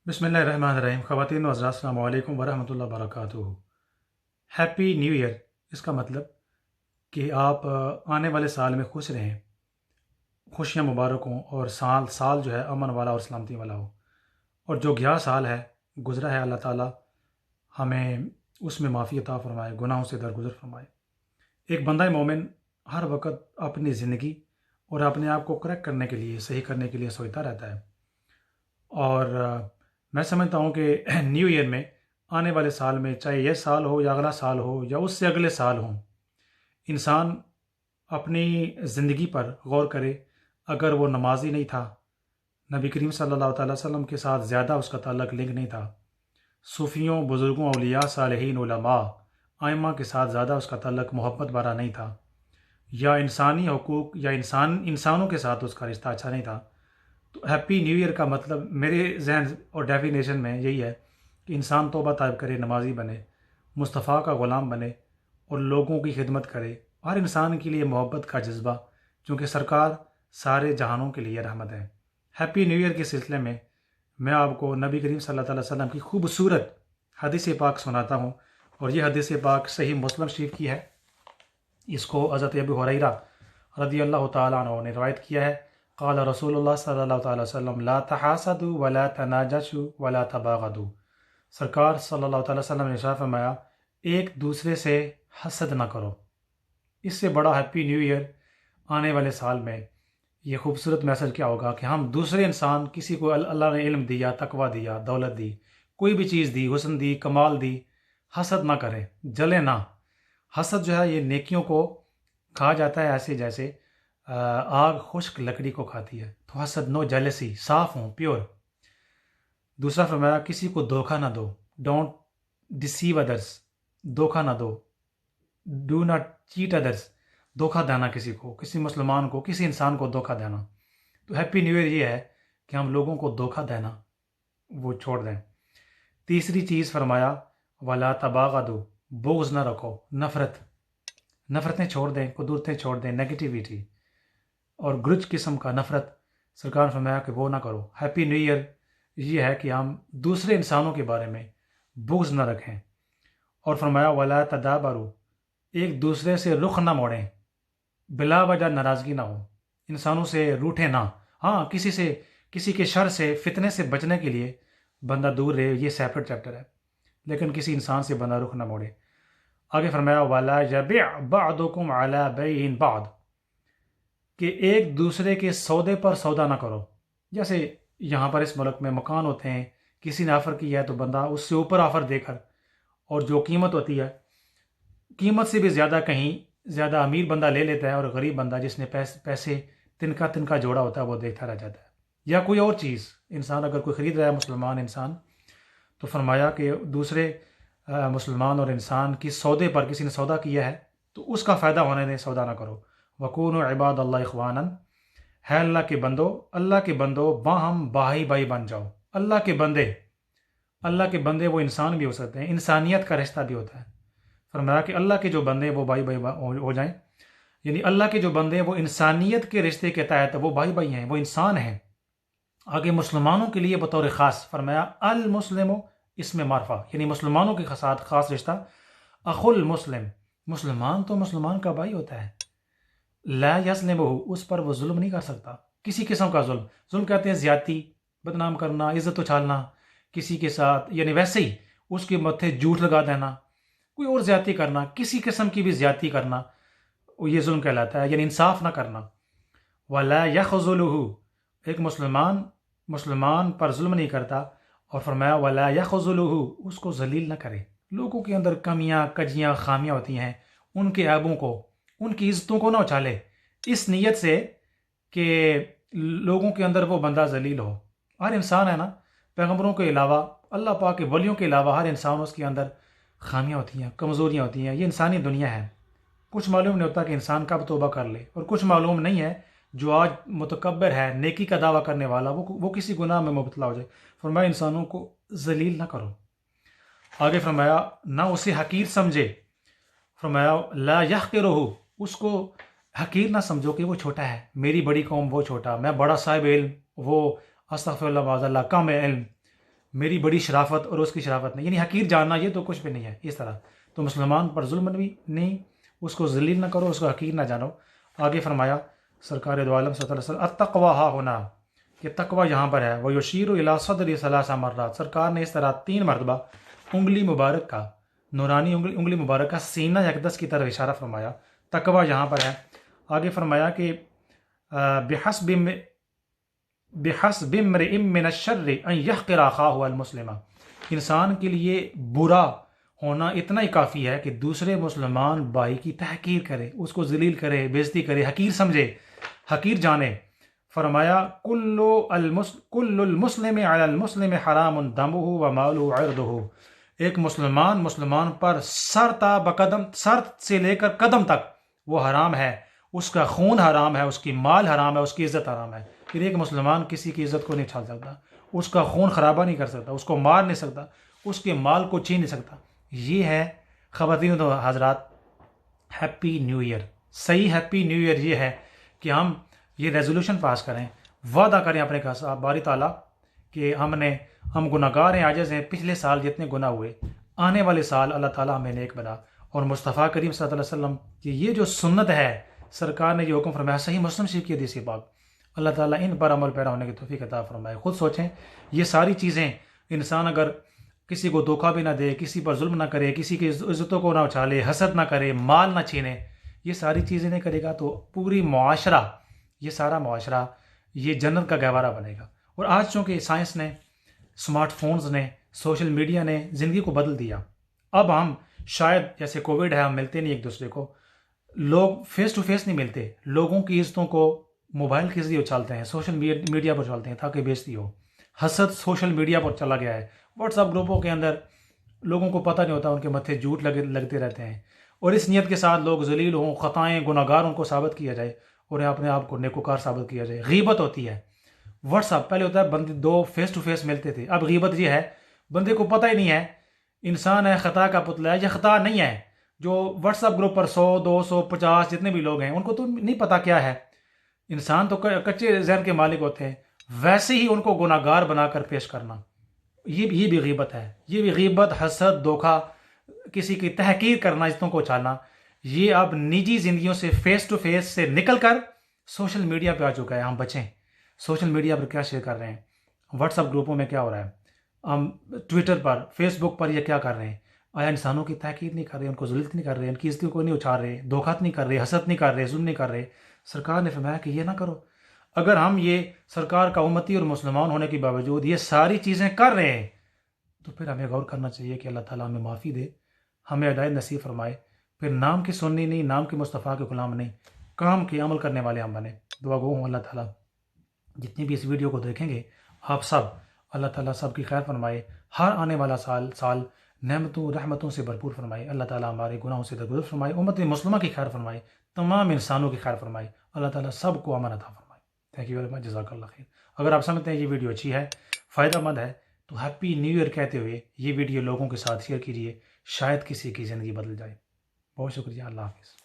بسم اللہ الرحمن الرحیم۔ خواتین و حضرات، السلام علیکم ورحمۃ اللہ وبرکاتہ۔ ہیپی نیو ایئر، اس کا مطلب کہ آپ آنے والے سال میں خوش رہیں، خوشیاں مبارک ہوں، اور سال جو ہے امن والا اور سلامتی والا ہو، اور جو گیا سال ہے، گزرا ہے، اللہ تعالیٰ ہمیں اس میں معافی عطا فرمائے، گناہوں سے درگزر فرمائے۔ ایک بندہ مومن ہر وقت اپنی زندگی اور اپنے آپ کو کریکٹ کرنے کے لیے، صحیح کرنے کے لیے سوچتا رہتا ہے، اور میں سمجھتا ہوں کہ نیو ایئر میں، آنے والے سال میں، چاہے یہ سال ہو یا اگلا سال ہو یا اس سے اگلے سال ہوں، انسان اپنی زندگی پر غور کرے۔ اگر وہ نمازی نہیں تھا، نبی کریم صلی اللہ تعالیٰ وسلم کے ساتھ زیادہ اس کا تعلق لنک نہیں تھا، صوفیوں، بزرگوں، اولیاء، صالحین، علماء، ائمہ کے ساتھ زیادہ اس کا تعلق محبت بھرا نہیں تھا، یا انسانی حقوق یا انسانوں کے ساتھ اس کا رشتہ اچھا نہیں تھا، تو ہیپی نیو ایئر کا مطلب میرے ذہن اور ڈیفینیشن میں یہی ہے کہ انسان توبہ طائب کرے، نمازی بنے، مصطفیٰ کا غلام بنے، اور لوگوں کی خدمت کرے، ہر انسان کے لیے محبت کا جذبہ، چونکہ سرکار سارے جہانوں کے لیے رحمت ہے۔ ہیپی نیو ایئر کے سلسلے میں میں آپ کو نبی کریم صلی اللہ علیہ وسلم کی خوبصورت حدیث پاک سناتا ہوں، اور یہ حدیث پاک صحیح مسلم شریف کی ہے۔ اس کو حضرت ابو ہریرہ رضی اللہ تعالیٰ عنہ نے روایت کیا ہے۔ قال رسول اللہ صلی اللہ تعالیٰ وسلم لا تحاسدوا ولا تناجشوا ولا تباغضوا۔ سرکار صلی اللہ تعالیٰ وسلم نے ارشاد فرمایا، ایک دوسرے سے حسد نہ کرو۔ اس سے بڑا ہیپی نیو ایئر آنے والے سال میں یہ خوبصورت میسج کیا ہوگا کہ ہم دوسرے انسان، کسی کو اللہ نے علم دیا، تقوی دیا، دولت دی، کوئی بھی چیز دی، حسن دی، کمال دی، حسد نہ کریں، جلے نہ۔ حسد جو ہے یہ نیکیوں کو کھا جاتا ہے، ایسے جیسے آگ خشک لکڑی کو کھاتی ہے۔ تو حسد، نو جیلسی، صاف ہوں، پیور۔ دوسرا فرمایا، کسی کو دھوکہ نہ دو، ڈونٹ ڈسیو ادرس، دھوکہ نہ دو، ڈو ناٹ چیٹ ادرس، دھوکہ دینا کسی کو، کسی مسلمان کو، کسی انسان کو دھوکہ دینا۔ تو ہیپی نیو ایئر یہ ہے کہ ہم لوگوں کو دھوکہ دینا وہ چھوڑ دیں۔ تیسری چیز فرمایا، ولا تباغضوا، بغض نہ رکھو، نفرتیں چھوڑ دیں، قدرتیں چھوڑ دیں، نیگیٹیویٹی اور گرج قسم کا نفرت، سرکار نے فرمایا کہ وہ نہ کرو۔ ہیپی نیو ایئر یہ ہے کہ ہم دوسرے انسانوں کے بارے میں بغض نہ رکھیں، اور فرمایا ولا تدابروا، ایک دوسرے سے رخ نہ موڑیں، بلا وجہ ناراضگی نہ ہو، انسانوں سے روٹھیں نہ۔ ہاں، کسی کے شر سے، فتنے سے بچنے کے لیے بندہ دور رہے، یہ سیپریٹ چیپٹر ہے، لیکن کسی انسان سے بندہ رخ نہ موڑے۔ آگے فرمایا ولا یبع بعضکم علی بیع بعض، کہ ایک دوسرے کے سودے پر سودا نہ کرو۔ جیسے یہاں پر اس ملک میں مکان ہوتے ہیں، کسی نے آفر کیا ہے تو بندہ اس سے اوپر آفر دے کر، اور جو قیمت ہوتی ہے، قیمت سے بھی زیادہ کہیں زیادہ امیر بندہ لے لیتا ہے، اور غریب بندہ جس نے پیسے تنکا جوڑا ہوتا ہے وہ دیکھتا رہ جاتا ہے۔ یا کوئی اور چیز، انسان اگر کوئی خرید رہا ہے، مسلمان انسان، تو فرمایا کہ دوسرے مسلمان اور انسان کی سودے پر کسی نے سودا کیا ہے تو اس کا فائدہ ہونے دیں، سودا نہ کرو۔ وَكُونُوا عِبَادَ اللَّهِ إِخْوَانًا، ہے اللہ کے بندو باہم بھائی بن جاؤ۔ اللہ کے بندے وہ انسان بھی ہو سکتے ہیں، انسانیت کا رشتہ بھی ہوتا ہے۔ فرمایا کہ اللہ کے جو بندے وہ بھائی ہو جائیں، یعنی اللہ کے جو بندے وہ انسانیت کے رشتے کے تحت وہ بھائی ہیں، وہ انسان ہیں۔ آگے مسلمانوں کے لیے بطور خاص فرمایا المسلم اسم معرفہ، یعنی مسلمانوں کے ساتھ خاص رشتہ، اخو المسلم، مسلمان تو مسلمان کا بھائی ہوتا ہے، لا یظلمہ، اس پر وہ ظلم نہیں کر سکتا، کسی قسم کا ظلم کہتے ہیں زیادتی، بدنام کرنا، عزت اچھالنا کسی کے ساتھ، یعنی ویسے ہی اس کے متھے جھوٹ لگا دینا، کوئی اور زیادتی کرنا، کسی قسم کی بھی زیادتی کرنا، یہ ظلم کہلاتا ہے، یعنی انصاف نہ کرنا۔ ولا یخذلہ، ایک مسلمان پر ظلم نہیں کرتا، اور فرمایا ولا یخذلہ، اس کو ذلیل نہ کرے۔ لوگوں کے اندر کمیاں، کجیاں، خامیاں ہوتی ہیں، ان کے عیبوں کو، ان کی عزتوں کو نہ اچھالے، اس نیت سے کہ لوگوں کے اندر وہ بندہ ذلیل ہو۔ ہر انسان ہے نا، پیغمبروں کے علاوہ، اللہ پاک کے ولیوں کے علاوہ، ہر انسان اس کے اندر خامیاں ہوتی ہیں، کمزوریاں ہوتی ہیں، یہ انسانی دنیا ہے۔ کچھ معلوم نہیں ہوتا کہ انسان کب توبہ کر لے، اور کچھ معلوم نہیں ہے جو آج متکبر ہے، نیکی کا دعویٰ کرنے والا، وہ کسی گناہ میں مبتلا ہو جائے۔ فرمایا انسانوں کو ذلیل نہ کرو۔ آگے فرمایا نہ اسے حقیر سمجھے، فرمایا لا یحقرہ، اس کو حقیر نہ سمجھو کہ وہ چھوٹا ہے، میری بڑی قوم وہ چھوٹا، میں بڑا صاحب علم، وہ استغفر اللہ معاذ اللہ کم علم، میری بڑی شرافت اور اس کی شرافت نہیں، یعنی حقیر جاننا یہ تو کچھ بھی نہیں ہے اس طرح. تو مسلمان پر ظلم بھی نہیں، اس کو ذلیل نہ کرو، اس کو حقیر نہ جانو. آگے فرمایا سرکار دو عالم صلی اللہ علیہ وسلم التقویٰ ہا ہونا، کہ تقویٰ یہاں پر ہے. وَيُشِيرُ إِلَىٰ صَدْرِ ثَلَاثَ مرات، سرکار نے اس طرح 3 مرتبہ انگلی مبارک کا، نورانی انگلی مبارک کا سینہ اقدس کی طرف اشارہ فرمایا. تقویٰ یہاں پر ہے. آگے فرمایا کہ بحسب امرئ من الشر ان يحقر اخاه المسلم، انسان کے لیے برا ہونا اتنا ہی کافی ہے کہ دوسرے مسلمان بھائی کی تحقیر کرے، اس کو ذلیل کرے، بےزتی کرے، حقیر سمجھے، حقیر جانے. فرمایا کل المسلم علی المسلم حرام دمہ ومالہ وعرضہ، ایک مسلمان پر سر تا بقدم، سر سے لے کر قدم تک وہ حرام ہے، اس کا خون حرام ہے، اس کی مال حرام ہے، اس کی عزت حرام ہے. پھر ایک مسلمان کسی کی عزت کو نہیں چھال سکتا، اس کا خون خرابہ نہیں کر سکتا، اس کو مار نہیں سکتا، اس کے مال کو چھین نہیں سکتا. یہ ہے خواتین و حضرات ہیپی نیو ایئر. صحیح ہیپی نیو ایئر یہ ہے کہ ہم یہ ریزولوشن پاس کریں، وعدہ کریں اپنے ساتھ باری تعالیٰ کہ ہم گناہ گار ہیں، عاجز ہیں. پچھلے سال جتنے گناہ ہوئے، آنے والے سال اللہ تعالیٰ ہمیں نیک بنا. اور مصطفیٰ کریم صلی اللہ علیہ وسلم کی یہ جو سنت ہے، سرکار نے یہ حکم فرمایا، صحیح مسلم شریف کی حدیث پاک، اللہ تعالیٰ ان پر عمل پیرا ہونے کی توفیق عطا فرمائے. خود سوچیں، یہ ساری چیزیں انسان اگر کسی کو دھوکہ بھی نہ دے، کسی پر ظلم نہ کرے، کسی کی عزتوں کو نہ اچھالے، حسد نہ کرے، مال نہ چھینے، یہ ساری چیزیں نہیں کرے گا تو پوری معاشرہ، یہ سارا معاشرہ یہ جنت کا گہوارہ بنے گا. اور آج چونکہ سائنس نے، اسمارٹ فونز نے، سوشل میڈیا نے زندگی کو بدل دیا، اب ہم شاید جیسے کووڈ ہے، ہم ملتے نہیں ایک دوسرے کو، لوگ فیس ٹو فیس نہیں ملتے، لوگوں کی عزتوں کو موبائل کے ذریعے اچھالتے ہیں، سوشل میڈیا پر چلتے ہیں تاکہ بےزتی ہو. حسد سوشل میڈیا پر چلا گیا ہے. واٹس ایپ گروپوں کے اندر لوگوں کو پتہ نہیں ہوتا، ان کے متھے جھوٹ لگتے رہتے ہیں، اور اس نیت کے ساتھ لوگ ذلیل ہوں، خطائیں، گناہ گار ان کو ثابت کیا جائے اور اپنے آپ کو نیکوکار ثابت کیا جائے. غیبت ہوتی ہے. واٹس ایپ پہلے ہوتا ہے بندے دو فیس ٹو فیس ملتے تھے، اب غیبت یہ ہے بندے کو پتہ ہی نہیں ہے انسان ہے، خطا کا پتلا ہے یا خطا نہیں ہے. جو واٹس ایپ گروپ پر 100 200 50 جتنے بھی لوگ ہیں، ان کو تو نہیں پتہ کیا ہے. انسان تو کچے ذہن کے مالک ہوتے ہیں، ویسے ہی ان کو گناہ گار بنا کر پیش کرنا، یہ بھی غیبت ہے. یہ بھی غیبت، حسد، دھوکہ، کسی کی تحقیر کرنا، عزتوں کو اچھالنا، یہ اب نجی زندگیوں سے، فیس ٹو فیس سے نکل کر سوشل میڈیا پہ آ چکا ہے. ہم بچیں. سوشل میڈیا پر کیا شیئر کر رہے ہیں، واٹس ایپ گروپوں میں کیا ہو رہا ہے، ہم ٹویٹر پر، فیس بک پر یہ کیا کر رہے ہیں. آیا انسانوں کی تحقیر نہیں کر رہے، ان کو ذلیل نہیں کر رہے، ان کی عزتوں کو نہیں اچھال رہے، دھوکہ نہیں کر رہے، حسد نہیں کر رہے، ظلم نہیں کر رہے. سرکار نے فرمایا کہ یہ نہ کرو. اگر ہم یہ سرکار کا امتی اور مسلمان ہونے کے باوجود یہ ساری چیزیں کر رہے ہیں تو پھر ہمیں غور کرنا چاہیے کہ اللہ تعالیٰ ہمیں معافی دے، ہمیں ہدایت نصیب فرمائے. پھر نام کی سننی نہیں، نام کے مصطفیٰ کے غلام نہیں، کام کے عمل کرنے والے ہم بنے. دعا گو ہوں اللہ تعالیٰ جتنی بھی اس ویڈیو کو دیکھیں گے آپ سب، اللہ تعالیٰ سب کی خیر فرمائے. ہر آنے والا سال نعمتوں رحمتوں سے بھرپور فرمائے. اللہ تعالیٰ ہمارے گناہوں سے درگزر فرمائے، امت مسلمہ کی خیر فرمائے، تمام انسانوں کی خیر فرمائے. اللہ تعالیٰ سب کو امن عطا فرمائے. تھینک یو ویری مچ، جزاک اللہ خیر. اگر آپ سمجھتے ہیں یہ ویڈیو اچھی ہے، فائدہ مند ہے، تو ہیپی نیو ایئر کہتے ہوئے یہ ویڈیو لوگوں کے ساتھ شیئر کیجیے، شاید کسی کی زندگی بدل جائے. بہت شکریہ. اللہ حافظ.